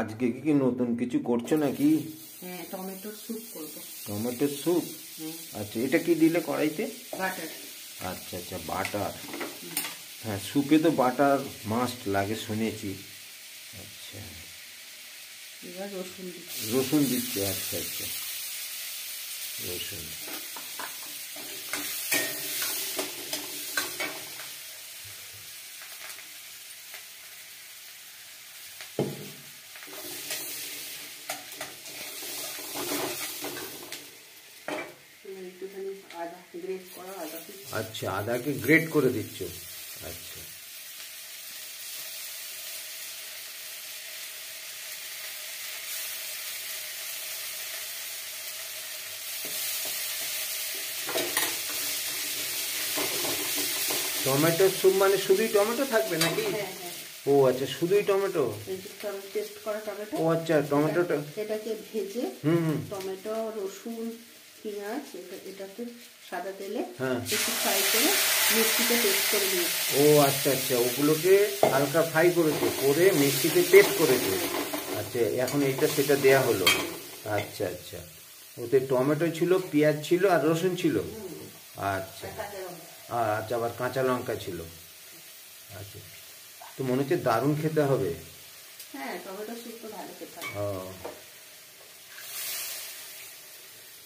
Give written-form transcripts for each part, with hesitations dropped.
আজকে কি নতুন কিছু করছো নাকি? হ্যাঁ, টমেটোর স্যুপ করব। টমেটোর স্যুপ? আচ্ছা, এটা কি দিলে কড়াইতে? বাটার। আচ্ছা আচ্ছা, বাটার। হ্যাঁ, স্যুপে তো বাটার মাস্ট লাগে শুনেছি। আচ্ছা, এবার রসুন দিচ্ছি। রসুন দিচ্ছে? আচ্ছা আচ্ছা, রসুন। একটুখানি আদা গ্রেট করা আদা। আচ্ছা, আদাকে গ্রেট করে দিচ্ছ? আচ্ছা, টমেটো স্যুপ মানে শুধুই টমেটো থাকবে নাকি? ও আচ্ছা, শুধুই টমেটো? পেস্ট করা টমেটো। ও আচ্ছা, টমেটোটা এটাকে ভেজে টমেটো, রসুন, পেঁয়াজ এটাকে সাদা তেলে একটু ফ্রাই করে মিক্সিতে পেস্ট করে নিয়েছি। ও আচ্ছা আচ্ছা, ওগুলোকে হালকা ফ্রাই করেছে, করে মিক্সিতে পেস্ট করেছে। আচ্ছা, এখন এইটা সেটা দেয়া হলো। আচ্ছা আচ্ছা, ওতে টমেটো ছিল, পেঁয়াজ ছিল আর রসুন ছিল। আচ্ছা আচ্ছা, আবার কাঁচা লঙ্কা ছিল। আচ্ছা, তো মনে হচ্ছে দারুণ খেতে হবে। হ্যাঁ, টমেটো স্যুপ তো ভালো খেতে হবে। ও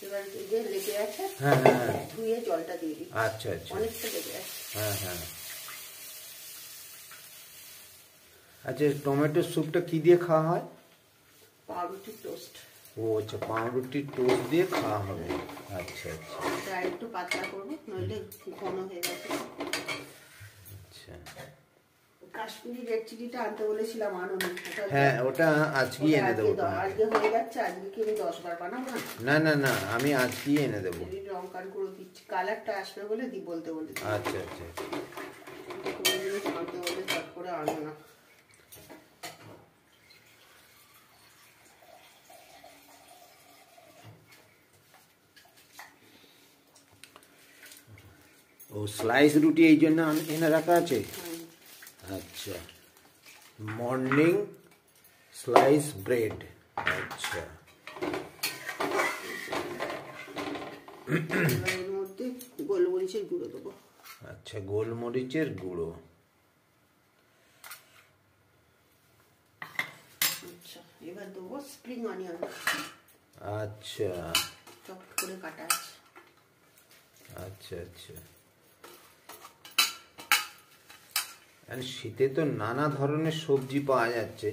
এবার যে লেগে আছে, হ্যাঁ হ্যাঁ, ধুয়ে জলটা দিয়ে দিই। আচ্ছা আচ্ছা, অনেকটা লেগে আছে। হ্যাঁ হ্যাঁ। আচ্ছা, টমেটো স্যুপটা কি দিয়ে খাওয়া হয়? পাউরুটি টোস্ট। ও আচ্ছা, পাউরুটি টোস্ট দিয়ে খাওয়া হবে। আচ্ছা আচ্ছা, এটা একটু পাতলা করবো, নইলে ঘন হয়ে যাবে। আচ্ছা, কাশ্মীরি রেড চিলিটা আনতে বলেছিলাম, আনোনি। হ্যাঁ, ওটা আজকেই এনে দেবো। আজকে হয়ে যাচ্ছে, আজকে কি আমি 10 বার বানাবো না? না না না, আমি আজকেই এনে দেবো। লঙ্কার গুঁড়ো দিচ্ছি, কালারটা আসবে বলে বলতে বলে। আচ্ছা আচ্ছা, কোনো জিনিস আনতে বলে চট করে আনো না। ও স্লাইস রুটি এই জন্য এনে রাখা আছে? আচ্ছা, মর্নিং স্লাইস ব্রেড। আচ্ছা, এর মধ্যে গোলমরিচের গুঁড়ো দেবো। আচ্ছা, গোলমরিচের গুঁড়ো। আচ্ছা, এবার দেবো স্প্রিং অনিয়ন। আচ্ছা, চপ করে কাটা আছে। আচ্ছা আচ্ছা, আর শীতে তো নানা ধরনের সবজি পাওয়া যাচ্ছে।